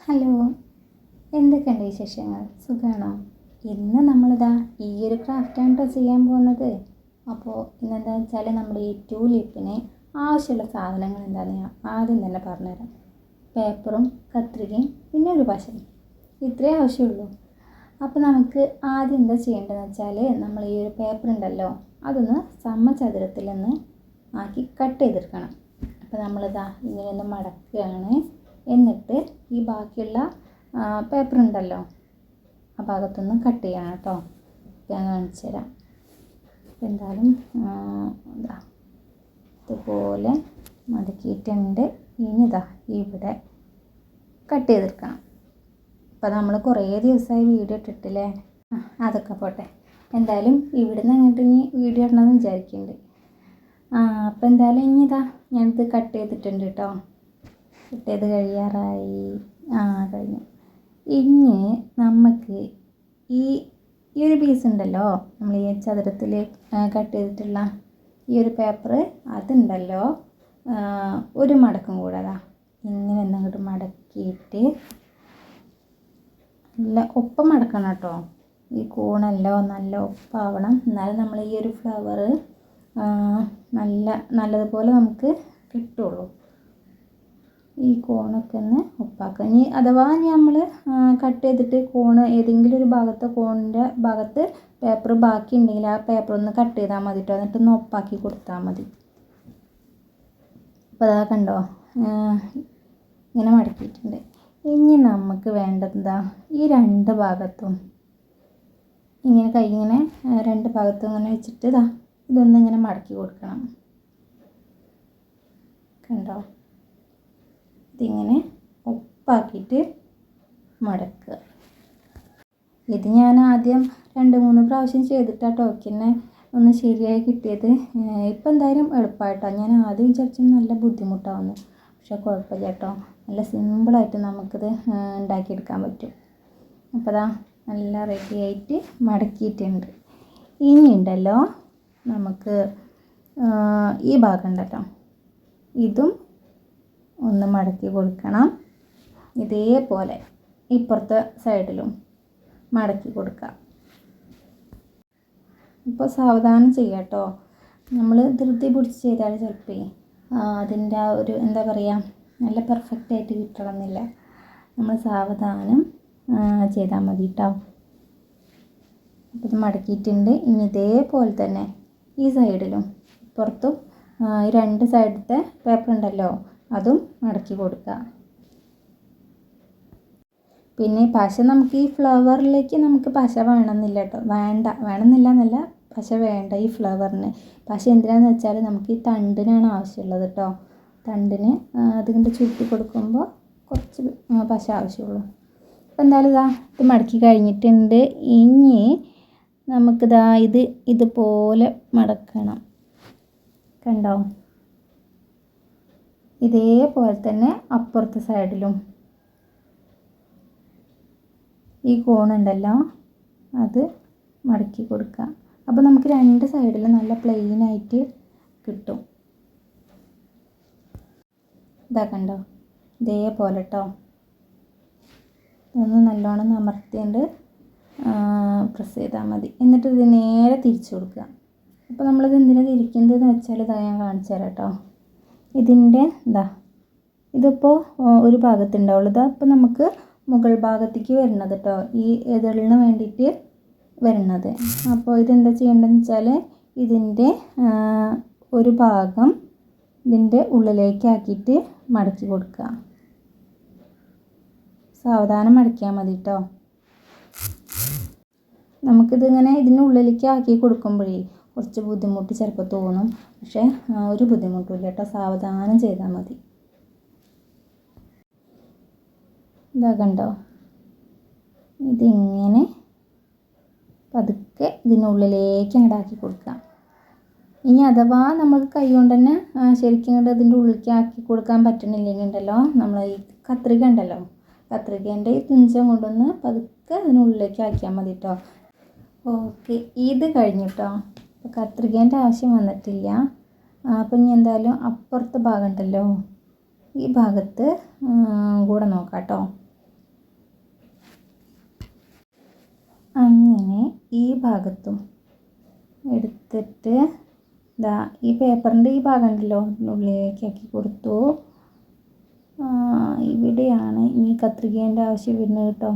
Hello, എന്തൊക്കെയുണ്ട് വിശേഷങ്ങൾ? സുഖമാണോ? ഇന്ന് നമ്മളിതാ ഈ ഒരു ക്രാഫ്റ്റാണ് കേട്ടോ ചെയ്യാൻ പോകുന്നത്. അപ്പോൾ ഇന്നെന്താണെന്ന് വെച്ചാൽ നമ്മുടെ ഈ ട്യൂലിപ്പിന് ആവശ്യമുള്ള സാധനങ്ങൾ എന്താണെന്ന് ഞാൻ ആദ്യം തന്നെ പറഞ്ഞുതരാം. പേപ്പറും കത്രികയും പിന്നെ ഒരു പശയും, ഇത്രയേ ആവശ്യമുള്ളൂ. അപ്പോൾ നമുക്ക് ആദ്യം എന്താ ചെയ്യേണ്ടതെന്ന് വെച്ചാൽ നമ്മൾ ഈ ഒരു പേപ്പർ ഉണ്ടല്ലോ അതൊന്ന് സമചതുരത്തിലൊന്ന് ആക്കി കട്ട് ചെയ്തെടുക്കണം. അപ്പോൾ നമ്മളിതാ ഇങ്ങനെ ഒന്ന് മടക്കുകയാണ്. എന്നിട്ട് ഈ ബാക്കിയുള്ള പേപ്പർ ഉണ്ടല്ലോ ആ ഭാഗത്തൊന്ന് കട്ട് ചെയ്യണം കേട്ടോ. ഞാൻ കാണിച്ചു തരാം. അപ്പോൾ എന്തായാലും ഇതാ ഇതുപോലെ മടക്കിയിട്ടുണ്ട്. ഇനിതാ ഇവിടെ കട്ട് ചെയ്തെടുക്കണം. അപ്പോൾ നമ്മൾ കുറേ ദിവസമായി വീഡിയോ ഇട്ടിട്ടില്ലേ, അതൊക്കെ പോട്ടെ. എന്തായാലും ഇവിടുന്ന് അങ്ങോട്ട് ഇനി വീഡിയോ ഇടണമെന്ന് വിചാരിക്കുന്നുണ്ട്. അപ്പോൾ എന്തായാലും ഇനി ഇതാ ഞാനിത് കട്ട് ചെയ്തിട്ടുണ്ട് കേട്ടോ. കട്ട് ചെയ്ത് കഴിയാറായി. കഴിഞ്ഞു. ഇനി നമുക്ക് ഈ ഒരു പീസ് ഉണ്ടല്ലോ, നമ്മൾ ഈ ചതുരത്തിൽ കട്ട് ചെയ്തിട്ടുള്ള ഈ ഒരു പേപ്പർ അതുണ്ടല്ലോ, ഒരു മടക്കും കൂടെ അതാ ഇങ്ങനെ എന്നങ്ങോട്ട് മടക്കിയിട്ട് നല്ല ഒപ്പം മടക്കണം കേട്ടോ. ഈ കൂണല്ലോ നല്ല ഒപ്പാവണം, എന്നാലും നമ്മൾ ഈ ഒരു ഫ്ലവർ നല്ലതുപോലെ നമുക്ക് കിട്ടുള്ളൂ. ഈ കോണൊക്കെ ഒന്ന് ഒപ്പാക്കുക. ഇനി അഥവാ നമ്മൾ കട്ട് ചെയ്തിട്ട് കോണ് ഏതെങ്കിലും ഒരു ഭാഗത്ത് കോണിൻ്റെ ഭാഗത്ത് പേപ്പർ ബാക്കി ഉണ്ടെങ്കിൽ ആ പേപ്പർ ഒന്ന് കട്ട് ചെയ്താൽ മതി കേട്ടോ. എന്നിട്ടൊന്ന് ഒപ്പാക്കി കൊടുത്താൽ മതി. അപ്പോൾ അതാ കണ്ടോ, ഇങ്ങനെ മടക്കിയിട്ടുണ്ട്. ഇനി നമുക്ക് വേണ്ടത് എന്താ, ഈ രണ്ട് ഭാഗത്തും ഇങ്ങനെ കൈ ഇങ്ങനെ രണ്ട് ഭാഗത്തും ഇങ്ങനെ വെച്ചിട്ട് ഇതാ ഇതൊന്നും ഇങ്ങനെ മടക്കി കൊടുക്കണം. കണ്ടോ, ഇതിങ്ങനെ ഒപ്പാക്കിയിട്ട് മടക്കുക. ഇത് ഞാൻ ആദ്യം 2-3 പ്രാവശ്യം ചെയ്തിട്ടാട്ടോ പിന്നെ ഒന്ന് ശരിയായി കിട്ടിയത്. ഇപ്പം എന്തായാലും എളുപ്പമായിട്ടോ. ഞാൻ ആദ്യം വിചാരിച്ചത് നല്ല ബുദ്ധിമുട്ടാവുന്നു, പക്ഷേ കുഴപ്പമില്ല കേട്ടോ. നല്ല സിമ്പിളായിട്ട് നമുക്കിത് ഉണ്ടാക്കിയെടുക്കാൻ പറ്റും. അപ്പോൾ അതാ നല്ല റെഡിയായിട്ട് മടക്കിയിട്ടുണ്ട്. ഇനി ഉണ്ടല്ലോ നമുക്ക് ഈ ഭാഗം ഉണ്ടല്ലോ ഇതും ഒന്ന് മടക്കി കൊടുക്കണം. ഇതേപോലെ ഇപ്പുറത്തെ സൈഡിലും മടക്കി കൊടുക്കാം. ഇപ്പോൾ സാവധാനം ചെയ്യാം കേട്ടോ. നമ്മൾ ധൃതി പിടിച്ച് ചെയ്താൽ ചിലപ്പോൾ അതിൻ്റെ ആ ഒരു എന്താ പറയുക നല്ല പെർഫെക്റ്റായിട്ട് കിട്ടണമെന്നില്ല. നമ്മൾ സാവധാനം ചെയ്താൽ മതി കേട്ടോ. അപ്പോൾ ഇത് മടക്കിയിട്ടുണ്ട്. ഇനി ഇതേപോലെ തന്നെ ഈ സൈഡിലും പുറത്തും ഈ രണ്ട് സൈഡത്തെ പേപ്പർ ഉണ്ടല്ലോ അതും മടക്കി കൊടുക്കുക. പിന്നെ പശ നമുക്ക് ഈ ഫ്ലവറിലേക്ക് നമുക്ക് പശ വേണമെന്നില്ല കേട്ടോ. വേണമെന്നില്ല എന്നല്ല, പശ വേണ്ട ഈ ഫ്ലവറിന്. പശ എന്തിനാണെന്ന് വെച്ചാൽ നമുക്ക് ഈ തണ്ടിനാണ് ആവശ്യമുള്ളത് കേട്ടോ. തണ്ടിന് അതുകൊണ്ട് ചുരുട്ടി കൊടുക്കുമ്പോൾ കുറച്ച് പശ ആവശ്യമുള്ളൂ. അപ്പോൾ എന്തായാലും ഇത് മടക്കി കഴിഞ്ഞിട്ടുണ്ട്. ഇനി നമുക്കിതാ ഇതുപോലെ മടക്കണം. കണ്ടോ, ഇതേപോലെ തന്നെ അപ്പുറത്തെ സൈഡിലും ഈ കോണുണ്ടല്ലോ അത് മടക്കി കൊടുക്കുക. അപ്പോൾ നമുക്ക് രണ്ട് സൈഡിലും നല്ല പ്ലെയിനായിട്ട് കിട്ടും. ഇതാ കണ്ടോ, ഇതേപോലെ കേട്ടോ. ഇതൊന്ന് നല്ലോണം അമർത്തിയിട്ട് പ്രസ് ചെയ്താൽ മതി. എന്നിട്ട് ഇത് നേരെ തിരിച്ചു കൊടുക്കുക. അപ്പോൾ നമ്മളിത് എന്തിനാണ് തിരിക്കുന്നതെന്ന് വെച്ചാൽ ഇതാ ഞാൻ കാണിച്ചു തരാം കേട്ടോ. ഇതിൻ്റെ ഇതിപ്പോൾ ഒരു ഭാഗത്തുണ്ടാവുള്ളൂ. അപ്പോൾ നമുക്ക് മുകൾ ഭാഗത്തേക്ക് വരുന്നത് കേട്ടോ, ഈ എതിളിന് വേണ്ടിയിട്ട് വരുന്നത്. അപ്പോൾ ഇതെന്താ ചെയ്യേണ്ടതെന്ന് വെച്ചാൽ ഇതിൻ്റെ ഒരു ഭാഗം ഇതിൻ്റെ ഉള്ളിലേക്കാക്കിയിട്ട് മടക്കി കൊടുക്കുക. സാവധാനം മടക്കിയാൽ മതി കേട്ടോ. നമുക്കിതിങ്ങനെ ഇതിനുള്ളിലേക്ക് ആക്കി കൊടുക്കുമ്പോഴേ കുറച്ച് ബുദ്ധിമുട്ട് ചിലപ്പോൾ തോന്നും, പക്ഷേ ഒരു ബുദ്ധിമുട്ടില്ല കേട്ടോ. സാവധാനം ചെയ്താൽ മതി. ഇതാ കണ്ടോ, ഇതിങ്ങനെ പതുക്കെ ഇതിനുള്ളിലേക്ക് അങ്ങോട്ടാക്കി കൊടുക്കാം. ഇനി അഥവാ നമുക്ക് കൈ കൊണ്ട് തന്നെ ശരിക്കും കൊണ്ട് അതിൻ്റെ ഉള്ളിലേക്ക് ആക്കി കൊടുക്കാൻ പറ്റണില്ലെങ്കിൽ ഉണ്ടല്ലോ, നമ്മൾ ഈ കത്രിക ഉണ്ടല്ലോ, കത്രികേൻ്റെ ഈ തുഞ്ചം കൊണ്ടൊന്ന് പതുക്കെ അതിനുള്ളിലേക്ക് ആക്കിയാൽ മതി കേട്ടോ. ഓക്കെ, ഇത് കഴിഞ്ഞു കേട്ടോ. അപ്പോൾ കത്രികേൻ്റെ ആവശ്യം വന്നിട്ടില്ല. അപ്പം ഇനി എന്തായാലും അപ്പുറത്തെ ഭാഗം ഉണ്ടല്ലോ ഈ ഭാഗത്ത് കൂടെ നോക്കാം കേട്ടോ. അങ്ങനെ ഈ ഭാഗത്തും എടുത്തിട്ട് ഈ പേപ്പറിൻ്റെ ഈ ഭാഗം ഉണ്ടല്ലോ ഉള്ളിലേക്ക് ആക്കി കൊടുത്തു. ഇവിടെയാണ് ഇനി കത്രികേൻ്റെ ആവശ്യം വരുന്നത് കേട്ടോ.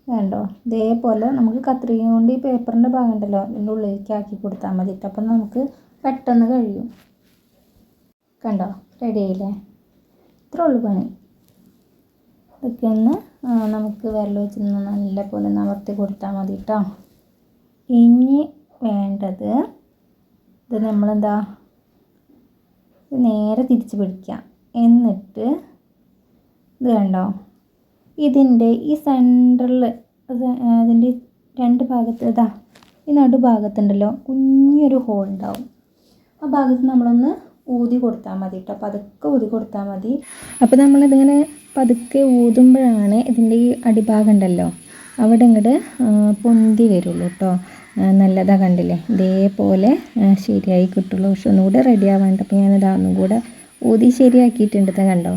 വേണ്ടോ ഇതേപോലെ നമുക്ക് കത്രിക കൊണ്ട് ഈ പേപ്പറിൻ്റെ ഭാഗം ഉണ്ടല്ലോ അതിൻ്റെ ഉള്ളിലേക്ക് ആക്കി കൊടുത്താൽ മതി. അപ്പം നമുക്ക് പെട്ടെന്ന് കഴിയും. കണ്ടോ റെഡി ആയില്ലേ? ഇത്ര ഉള്ളു പണി. ഇതൊക്കെ ഒന്ന് നമുക്ക് വിരൽ വെച്ച് നല്ല പോലെ നവർത്തി കൊടുത്താൽ മതി കേട്ടോ. ഇനി വേണ്ടത് ഇത് നമ്മളെന്താ നേരെ തിരിച്ച് പിടിക്കാം. എന്നിട്ട് ഇത് കണ്ടോ ഇതിൻ്റെ ഈ സെൻറ്ററിൽ അതിൻ്റെ രണ്ട് ഭാഗത്ത് ഈ നടുഭാഗത്തുണ്ടല്ലോ കുഞ്ഞൊരു ഹോൾ ഉണ്ടാവും. ആ ഭാഗത്ത് നമ്മളൊന്ന് ഊതി കൊടുത്താൽ മതി കേട്ടോ. പതുക്കെ ഊതി കൊടുത്താൽ മതി. അപ്പോൾ നമ്മളിതിങ്ങനെ പതുക്കെ ഊതുമ്പോഴാണ് ഇതിൻ്റെ ഈ അടിഭാഗം ഉണ്ടല്ലോ അവിടെ ഇങ്ങോട്ട് പൊന്തി വരുള്ളൂ കേട്ടോ. നല്ലതാണ് കണ്ടില്ലേ? ഇതേപോലെ ശരിയായി കിട്ടുള്ളൂ. പക്ഷെ ഒന്നുകൂടെ റെഡി ആവാണ്ട്. അപ്പോൾ ഞാനിതാ ഒന്നും കൂടെ ഊതി ശരിയാക്കിയിട്ടുണ്ട്. കണ്ടോ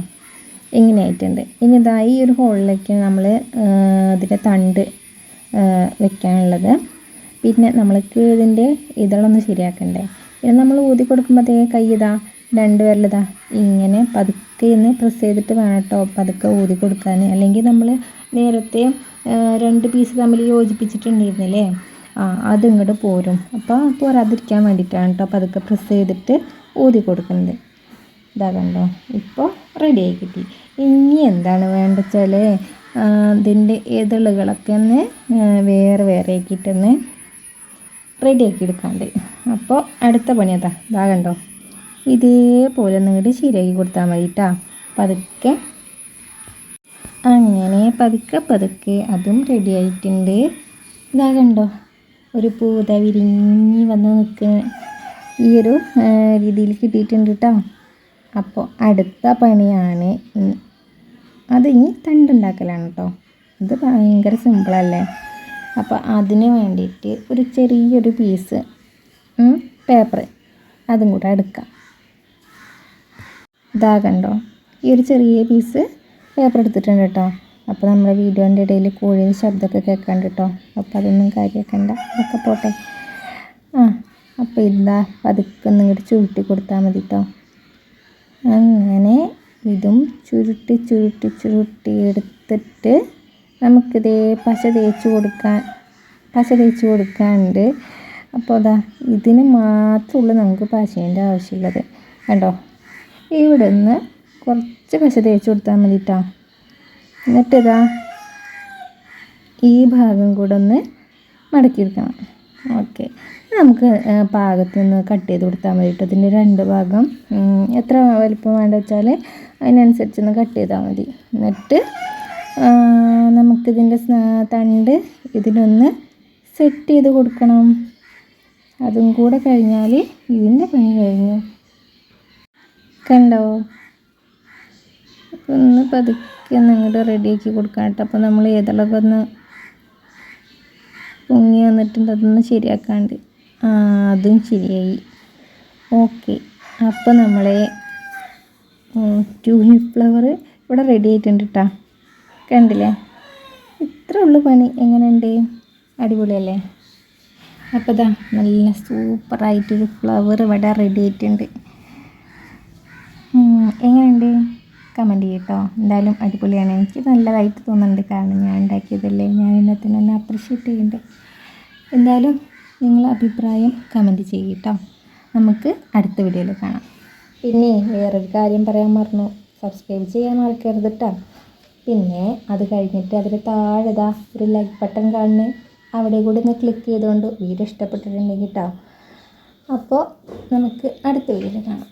ഇങ്ങനെ ആയിട്ടുണ്ട്. ഇനി ഈ ഒരു ഹോളിലേക്ക് നമ്മൾ ഇതിൻ്റെ തണ്ട് വെക്കാനുള്ളത്. പിന്നെ നമ്മൾക്ക് ഇതിൻ്റെ ഇതളൊന്ന് ശരിയാക്കണ്ടേ. പിന്നെ നമ്മൾ ഊതി കൊടുക്കുമ്പോൾ കൈ രണ്ട് വിരൽ ഇങ്ങനെ പതുക്കെ ഒന്ന് പ്രസ് ചെയ്തിട്ട് വേണം കേട്ടോ പതുക്കെ ഊതി കൊടുക്കാൻ. അല്ലെങ്കിൽ നമ്മൾ നേരത്തെ 2 പീസ് തമ്മിൽ യോജിപ്പിച്ചിട്ടുണ്ടായിരുന്നില്ലേ, അതിങ്ങോട്ട് പോരും. അപ്പോൾ പോരാതിരിക്കാൻ വേണ്ടിയിട്ടാണ് കേട്ടോ പതുക്കെ പ്രസ് ചെയ്തിട്ട് ഊതി കൊടുക്കുന്നത്. കണ്ടോ ഇപ്പോൾ റെഡി ആയി കിട്ടി. ഇനി എന്താണ് വേണ്ടത് വെച്ചാൽ ഇതിൻ്റെ ഇതളുകളൊക്കെ ഒന്ന് വേറെ ആക്കിയിട്ടൊന്ന് റെഡിയാക്കി എടുക്കാണ്ട്. അപ്പോൾ അടുത്ത പണി കണ്ടോ ഇതേപോലെ ഒന്നിങ്ങോട്ട് ശരിയാക്കി കൊടുത്താൽ മതി കേട്ടോ. പതുക്കെ അങ്ങനെ പതുക്കെ അതും റെഡി ആയിട്ടുണ്ട്. കണ്ടോ ഒരു പൂത വിരിഞ്ഞ് വന്ന് നിൽക്കുന്ന ഈ ഒരു രീതിയിൽ കിട്ടിയിട്ടുണ്ട് കേട്ടോ. അപ്പോൾ അടുത്ത പണിയാണ് അതിനി തണ്ടുണ്ടാക്കലാണ് കേട്ടോ. ഇത് ഭയങ്കര സിമ്പിളല്ലേ. അപ്പോൾ അതിന് വേണ്ടിയിട്ട് ഒരു ചെറിയൊരു പീസ് പേപ്പർ അതും കൂടെ എടുക്കാം. കണ്ടോ ഈ ഒരു ചെറിയ പീസ് പേപ്പർ എടുത്തിട്ടുണ്ട് കേട്ടോ. അപ്പോൾ നമ്മുടെ വീഡിയോൻ്റെ ഇടയിൽ കോഴിയുടെ ശബ്ദമൊക്കെ കേൾക്കാണ്ട് കേട്ടോ. അപ്പോൾ അതൊന്നും കാര്യമാക്കണ്ട, അതൊക്കെ പോട്ടെ. അപ്പോൾ പതുക്കെ ഒന്നിങ്ങോട്ട് ചുരുട്ടി കൊടുത്താൽ മതി കേട്ടോ. അങ്ങനെ ഇതും ചുരുട്ടി എടുത്തിട്ട് നമുക്കിതേ പശ തേച്ച് കൊടുക്കാനുണ്ട്. അപ്പോൾ ഇതിന് മാത്രമുള്ളൂ നമുക്ക് പശേൻ്റെ ആവശ്യമുള്ളത്. കണ്ടോ ഇവിടെ നിന്ന് കുറച്ച് പശ തേച്ച് കൊടുത്താൽ മതി കേട്ടോ. എന്നിട്ട് ഈ ഭാഗം കൂടെ ഒന്ന് മടക്കിയെടുക്കണം. ഓക്കെ, നമുക്ക് പാകത്തിൽ നിന്ന് കട്ട് ചെയ്ത് കൊടുത്താൽ മതി കേട്ടോ. ഇതിൻ്റെ 2 ഭാഗം എത്ര വലിപ്പം വേണ്ട വെച്ചാൽ അതിനനുസരിച്ചൊന്ന് കട്ട് ചെയ്താൽ മതി. എന്നിട്ട് നമുക്കിതിൻ്റെ തണ്ട് ഇതിനൊന്ന് സെറ്റ് ചെയ്ത് കൊടുക്കണം. അതും കൂടെ കഴിഞ്ഞാൽ ഇതിൻ്റെ പണി കഴിഞ്ഞു. കണ്ടോ ഒന്ന് പതുക്കെ അങ്ങോട്ട് റെഡിയാക്കി കൊടുക്കാം കേട്ടോ. അപ്പോൾ നമ്മൾ ഏതെളൊക്കെ ഒന്ന് പൊങ്ങി വന്നിട്ടുണ്ട്, അതൊന്ന് ശരിയാക്കാണ്ട് അതും ശരിയായി. ഓക്കെ, അപ്പോൾ നമ്മളെ ട്യൂലിപ്പ് ഫ്ലവർ ഇവിടെ റെഡി ആയിട്ടുണ്ട് കേട്ടോ. കണ്ടില്ലേ? ഇത്ര ഉള്ളു പണി. എങ്ങനെയുണ്ട്? അടിപൊളിയല്ലേ? അപ്പോൾ നല്ല സൂപ്പറായിട്ടൊരു ഫ്ലവർ ഇവിടെ റെഡി ആയിട്ടുണ്ട്. എങ്ങനെയുണ്ട്? കമൻറ്റ് ചെയ്യട്ടോ. എന്തായാലും അടിപൊളിയാണ്. എനിക്ക് നല്ലതായിട്ട് തോന്നുന്നുണ്ട്. കാരണം ഞാൻ ഉണ്ടാക്കിയതല്ലേ, ഞാൻ ഇതിനകത്തിന് ഒന്ന് അപ്രിഷ്യേറ്റ് ചെയ്യണ്ടേ. എന്തായാലും നിങ്ങളുടെ അഭിപ്രായം കമൻറ്റ് ചെയ്യട്ടോ. നമുക്ക് അടുത്ത വീഡിയോയിൽ കാണാം. പിന്നെ വേറൊരു കാര്യം പറയാൻ മറന്നു, സബ്സ്ക്രൈബ് ചെയ്യാൻ മറക്കരുത് കേട്ടോ. പിന്നെ അത് കഴിഞ്ഞിട്ട് അതിൽ താഴെ ഒരു ലൈക്ക് ബട്ടൺ കാണുന്നത്, അവിടെ കൂടി ഒന്ന് ക്ലിക്ക് ചെയ്തുകൊണ്ട് വീഡിയോ ഇഷ്ടപ്പെട്ടിട്ടുണ്ടെങ്കിൽ കേട്ടോ. അപ്പോൾ നമുക്ക് അടുത്ത വീഡിയോയിൽ കാണാം.